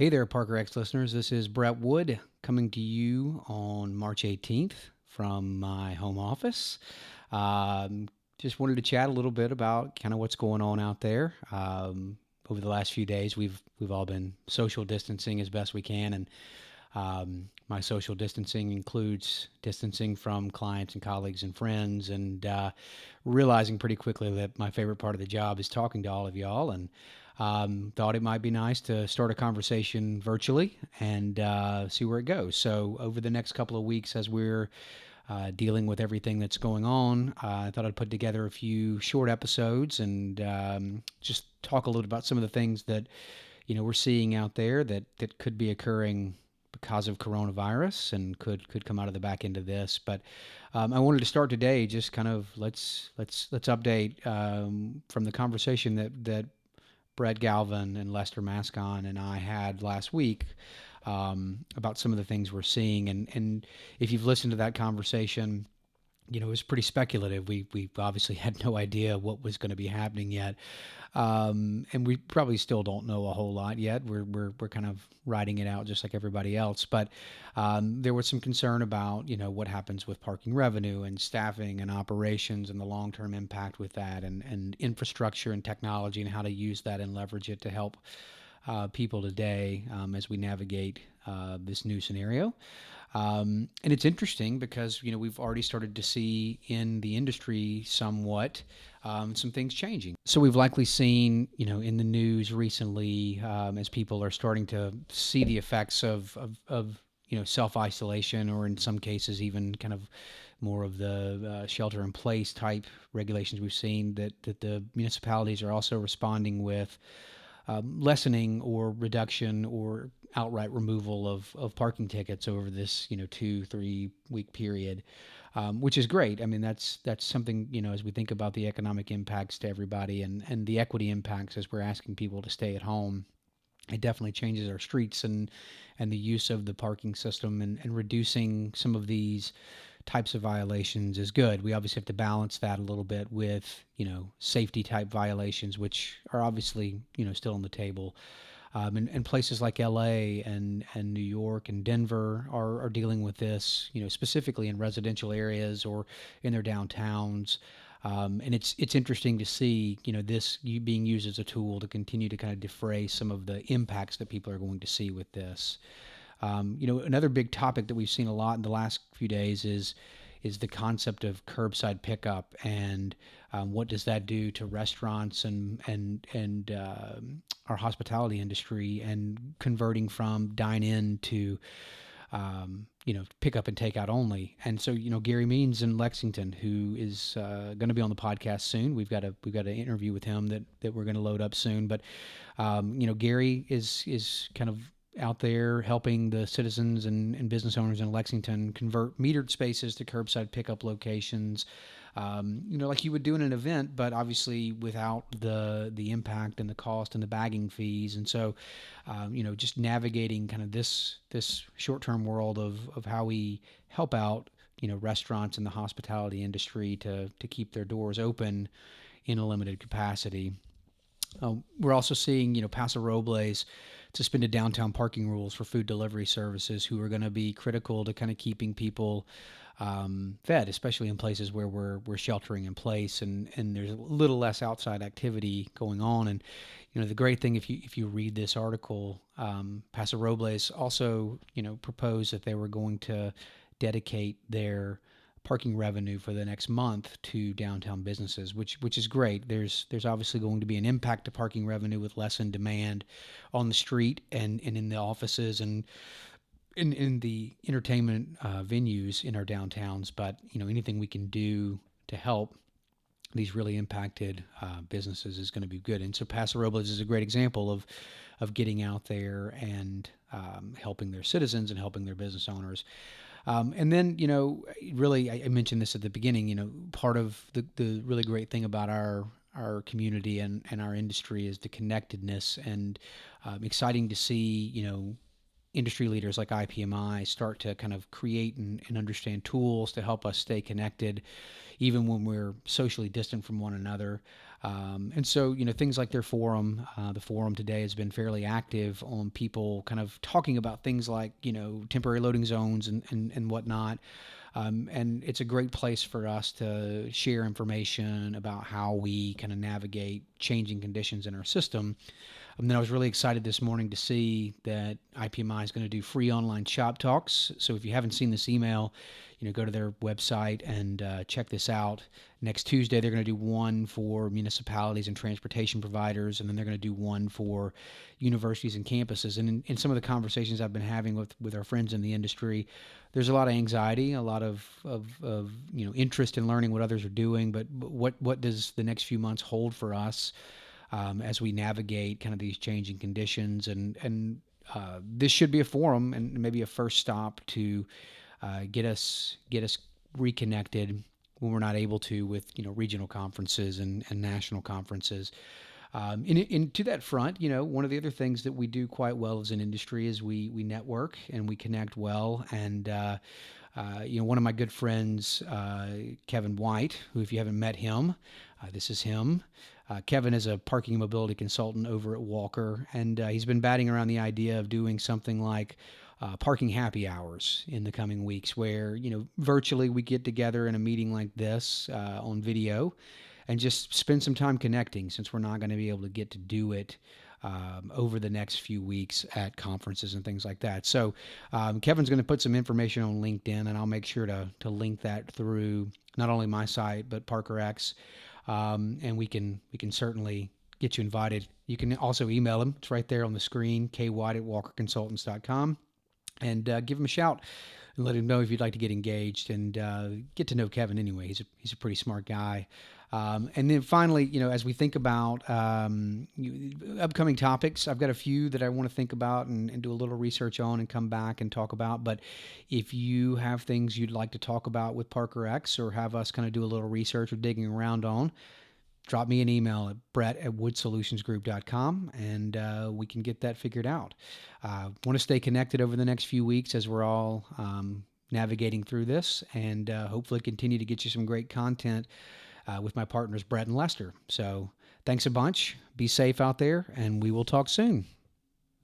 Hey there, Parker X listeners. This is Brett Wood coming to you on March 18th from my home office. Um, just wanted to chat a little bit about kind of what's going on out there. Over the last few days, we've all been social distancing as best we can, and my social distancing includes distancing from clients and colleagues and friends, and realizing pretty quickly that my favorite part of the job is talking to all of y'all. And thought it might be nice to start a conversation virtually and see where it goes. So over the next couple of weeks, as we're dealing with everything that's going on, I thought I'd put together a few short episodes and just talk a little about some of the things that we're seeing out there that could be occurring because of coronavirus and could come out of the back end of this. But I wanted to start today just kind of let's update from the conversation that Brett Galvin and Lester Mascon and I had last week about some of the things we're seeing. And if you've listened to that conversation, it was pretty speculative. We obviously had no idea what was going to be happening yet, and we probably still don't know a whole lot yet. We're kind of riding it out just like everybody else. But there was some concern about what happens with parking revenue and staffing and operations and the long term impact with that, and infrastructure and technology and how to use that and leverage it to help people today as we navigate this new scenario. And it's interesting because we've already started to see in the industry somewhat some things changing. So we've likely seen in the news recently as people are starting to see the effects of self isolation, or in some cases even kind of more of the shelter in place type regulations. We've seen that the municipalities are also responding with lessening or reduction or outright removal of parking tickets over this 2-3 week period, which is great. I mean, that's something, as we think about the economic impacts to everybody and the equity impacts as we're asking people to stay at home. It definitely changes our streets and the use of the parking system, and reducing some of these types of violations is good. We obviously have to balance that a little bit with safety type violations, which are obviously still on the table. And places like LA and New York and Denver are dealing with this, specifically in residential areas or in their downtowns. And it's interesting to see, this being used as a tool to continue to kind of defray some of the impacts that people are going to see with this. Another big topic that we've seen a lot in the last few days is the concept of curbside pickup, and what does that do to restaurants and our hospitality industry, and converting from dine in to pick up and take out only. And so Gary Means in Lexington, who is going to be on the podcast soon. We've got an interview with him that we're going to load up soon. But Gary is kind of out there helping the citizens and business owners in Lexington convert metered spaces to curbside pickup locations, like you would do in an event, but obviously without the impact and the cost and the bagging fees. And so, just navigating kind of this short-term world of how we help out, restaurants and the hospitality industry to keep their doors open in a limited capacity. We're also seeing, Paso Robles suspended downtown parking rules for food delivery services, who are going to be critical to kind of keeping people fed, especially in places where we're sheltering in place, and there's a little less outside activity going on. And the great thing, if you read this article, Paso Robles also proposed that they were going to dedicate their parking revenue for the next month to downtown businesses, which is great. There's obviously going to be an impact to parking revenue with lessened demand on the street and in the offices and in the entertainment venues in our downtowns. But anything we can do to help these really impacted businesses is going to be good. And so Paso Robles is a great example of getting out there and helping their citizens and helping their business owners. And then, really, I mentioned this at the beginning, part of the really great thing about our community and our industry is the connectedness, and exciting to see, industry leaders like IPMI start to kind of create and understand tools to help us stay connected, even when we're socially distant from one another. And so, things like their forum, the forum today has been fairly active on people kind of talking about things like, temporary loading zones and whatnot. And it's a great place for us to share information about how we kind of navigate changing conditions in our system. And then I was really excited this morning to see that IPMI is going to do free online shop talks. So if you haven't seen this email, go to their website and check this out. Next Tuesday, they're going to do one for municipalities and transportation providers, and then they're going to do one for universities and campuses. And in some of the conversations I've been having with our friends in the industry, there's a lot of anxiety, a lot of interest in learning what others are doing, but what does the next few months hold for us as we navigate kind of these changing conditions? And this should be a forum and maybe a first stop to get us reconnected when we're not able to with regional conferences and national conferences. And to that front, one of the other things that we do quite well as an industry is we network and we connect well. And one of my good friends, Kevin White, who, if you haven't met him, this is him. Kevin is a parking and mobility consultant over at Walker, and he's been batting around the idea of doing something like parking happy hours in the coming weeks, where virtually we get together in a meeting like this on video and just spend some time connecting, since we're not going to be able to get to do it over the next few weeks at conferences and things like that. So Kevin's going to put some information on LinkedIn, and I'll make sure to link that through not only my site but ParkerX, and we can certainly get you invited. You can also email him; it's right there on the screen, kwhite@walkerconsultants.com, and give him a shout and let him know if you'd like to get engaged and get to know Kevin anyway. He's a pretty smart guy. And then finally, as we think about upcoming topics, I've got a few that I want to think about and do a little research on and come back and talk about. But if you have things you'd like to talk about with ParkerX, or have us kind of do a little research or digging around on, drop me an email at brett@woodsolutionsgroup.com, and we can get that figured out. Want to stay connected over the next few weeks as we're all navigating through this, and hopefully continue to get you some great content with my partners, Brett and Lester. So thanks a bunch. Be safe out there, and we will talk soon.